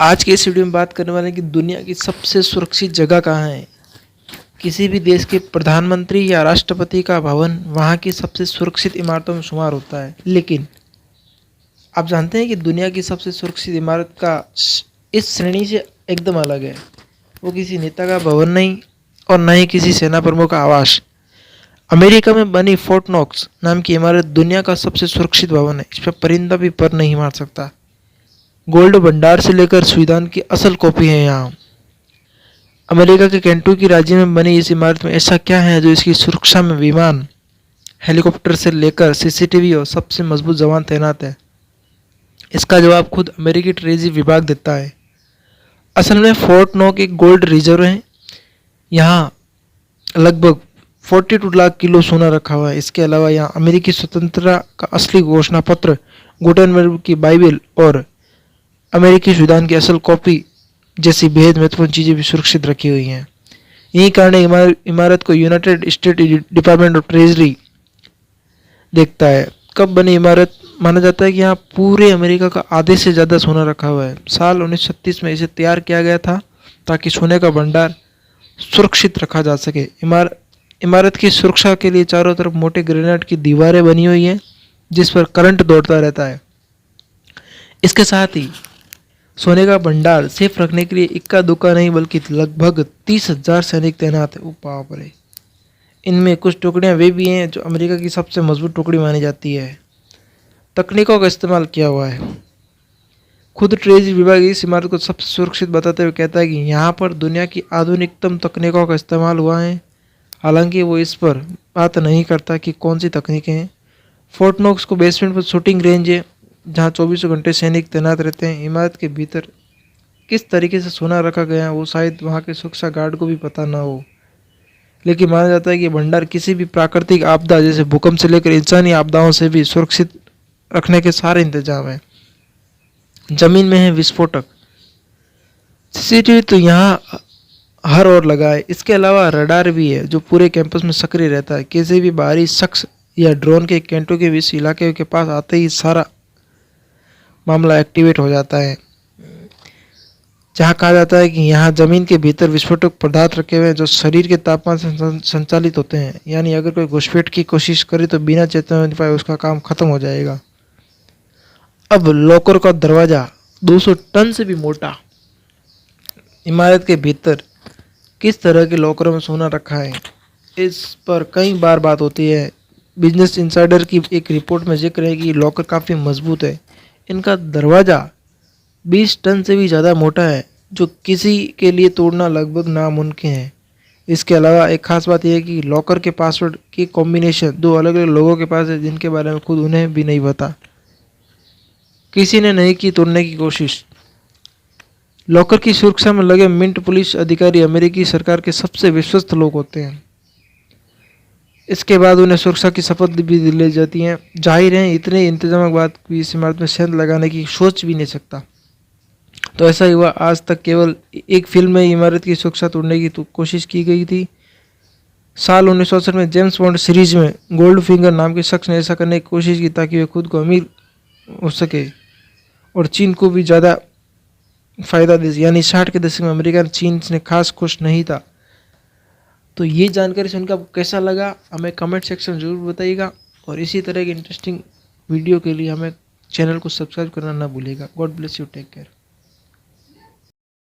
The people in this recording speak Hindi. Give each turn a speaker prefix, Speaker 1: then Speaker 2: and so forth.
Speaker 1: आज के इस वीडियो में बात करने वाले हैं कि दुनिया की सबसे सुरक्षित जगह कहाँ है। किसी भी देश के प्रधानमंत्री या राष्ट्रपति का भवन वहाँ की सबसे सुरक्षित इमारतों में शुमार होता है, लेकिन आप जानते हैं कि दुनिया की सबसे सुरक्षित इमारत का इस श्रेणी से एकदम अलग है। वो किसी नेता का भवन नहीं और न ही किसी सेना प्रमुख का आवास। अमेरिका में बनी फोर्ट नॉक्स नाम की इमारत दुनिया का सबसे सुरक्षित भवन है। इस पर परिंदा भी पर नहीं मार सकता। गोल्ड भंडार से लेकर संविधान की असल कॉपी है यहाँ। अमेरिका के केंटुकी राज्य में बनी इस इमारत में ऐसा क्या है जो इसकी सुरक्षा में विमान, हेलीकॉप्टर से लेकर सीसीटीवी और सबसे मजबूत जवान तैनात है? इसका जवाब खुद अमेरिकी ट्रेजरी विभाग देता है। असल में फोर्ट नॉक एक गोल्ड रिजर्व है। यहाँ लगभग 42 लाख किलो सोना रखा हुआ है। इसके अलावा यहाँ अमेरिकी स्वतंत्रता का असली घोषणा पत्र, गुटेनबर्ग की बाइबल और अमेरिकी संविधान की असल कॉपी जैसी बेहद महत्वपूर्ण चीज़ें भी सुरक्षित रखी हुई हैं। यही कारण इमारत को United state department of treasury देखता है। कब बनी इमारत? माना जाता है कि यहाँ पूरे अमेरिका का आधे से ज़्यादा सोना रखा हुआ है। साल 1936 में इसे तैयार किया गया था ताकि सोने का भंडार सुरक्षित रखा जा सके। इमारत की सुरक्षा के लिए चारों तरफ मोटे ग्रेनाइट की दीवारें बनी हुई हैं जिस पर करंट दौड़ता रहता है। इसके साथ ही सोने का भंडार सेफ रखने के लिए इक्का दुक्का नहीं बल्कि लगभग 30,000 सैनिक तैनात है। बाप रे! इनमें कुछ टुकड़ियां वे भी हैं जो अमेरिका की सबसे मजबूत टुकड़ी मानी जाती है। तकनीकों का इस्तेमाल किया हुआ है। खुद ट्रेजरी विभाग इस इमारत को सबसे सुरक्षित बताते हुए कहता है कि यहाँ पर दुनिया की आधुनिकतम तकनीकों का इस्तेमाल हुआ है। हालांकि वो इस पर बात नहीं करता कि कौन सी तकनीकें हैं। फोर्ट नॉक्स को बेसमेंट पर शूटिंग रेंज है जहाँ 24 घंटे सैनिक तैनात रहते हैं। इमारत के भीतर किस तरीके से सोना रखा गया है वो शायद वहाँ के सुरक्षा गार्ड को भी पता ना हो, लेकिन माना जाता है कि भंडार किसी भी प्राकृतिक आपदा जैसे भूकंप से लेकर इंसानी आपदाओं से भी सुरक्षित रखने के सारे इंतजाम हैं। जमीन में है विस्फोटक। सीसीटीवी तो यहाँ हर ओर लगा है। इसके अलावा रडार भी है जो पूरे कैंपस में सक्रिय रहता है। किसी भी बाहरी शख्स या ड्रोन के केंटुकी के इस इलाके के पास आते ही सारा मामला एक्टिवेट हो जाता है। जहाँ कहा जाता है कि यहाँ जमीन के भीतर विस्फोटक पदार्थ रखे हुए हैं जो शरीर के तापमान से संचालित होते हैं। यानी अगर कोई घुसपैठ की कोशिश करे तो बिना चेतावनी पाए उसका काम खत्म हो जाएगा। अब लॉकर का दरवाजा 200 टन से भी मोटा। इमारत के भीतर किस तरह के लॉकरों में सोना रखा है इस पर कई बार बात होती है। बिजनेस इनसाइडर की एक रिपोर्ट में जिक्र है कि लॉकर काफ़ी मजबूत है। इनका दरवाज़ा 20 टन से भी ज़्यादा मोटा है जो किसी के लिए तोड़ना लगभग नामुमकिन है। इसके अलावा एक खास बात यह है कि लॉकर के पासवर्ड की कॉम्बिनेशन 2 अलग अलग लोगों के पास है जिनके बारे में खुद उन्हें भी नहीं पता। किसी ने नहीं की तोड़ने की कोशिश। लॉकर की सुरक्षा में लगे मिंट पुलिस अधिकारी अमेरिकी सरकार के सबसे विश्वस्त लोग होते हैं। इसके बाद उन्हें सुरक्षा की शपथ भी दिलाई जाती है। जाहिर है इतने इंतजाम के बाद इस इमारत में सेंध लगाने की सोच भी नहीं सकता। तो ऐसा ही हुआ। आज तक केवल एक फिल्म में इमारत की सुरक्षा तोड़ने की तो कोशिश की गई थी। साल 1968 में जेम्स बॉन्ड सीरीज में गोल्ड फिंगर नाम के शख्स ने ऐसा करने की कोशिश की ताकि वे खुद को अमीर हो सके और चीन को भी ज़्यादा फ़ायदा दे। यानी 60 के दशक में अमेरिका चीन से खास खुश नहीं था। तो ये जानकारी सुनकर आपको कैसा लगा हमें कमेंट सेक्शन में ज़रूर बताइएगा और इसी तरह की इंटरेस्टिंग वीडियो के लिए हमें चैनल को सब्सक्राइब करना ना भूलिएगा। God bless you, take care.